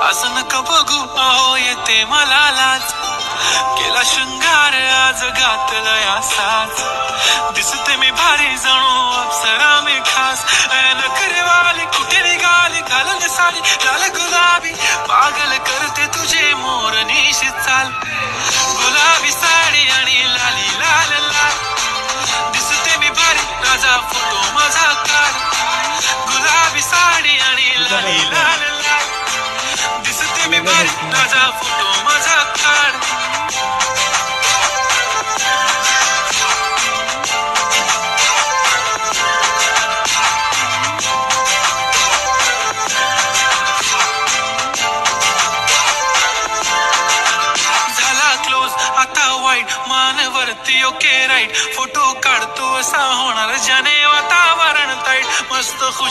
असं नका बघू अहो येते मला लाज, केला शृंगार आज घातलाय असाच, दिसते मी भारी जणू अप्सरा मी खास, नखरेवाली कुठे निघाली घालून साडी लाल गुलाबी, पागल करते तुझे मोरनीशी चाल, गुलाबी साडी आणि लाली लाल लाल, दिसते मी भारी राजा फोटो माझा काढ, गुलाबी साडी आणि लाली लाल लाल, दिसते मी भारी राजा फोटो माझा काढ. आता वाईट मानवरती ओके राईट, फोटो काढतो असा होणार ज्याने वातावरण ताईट, मस्त खुश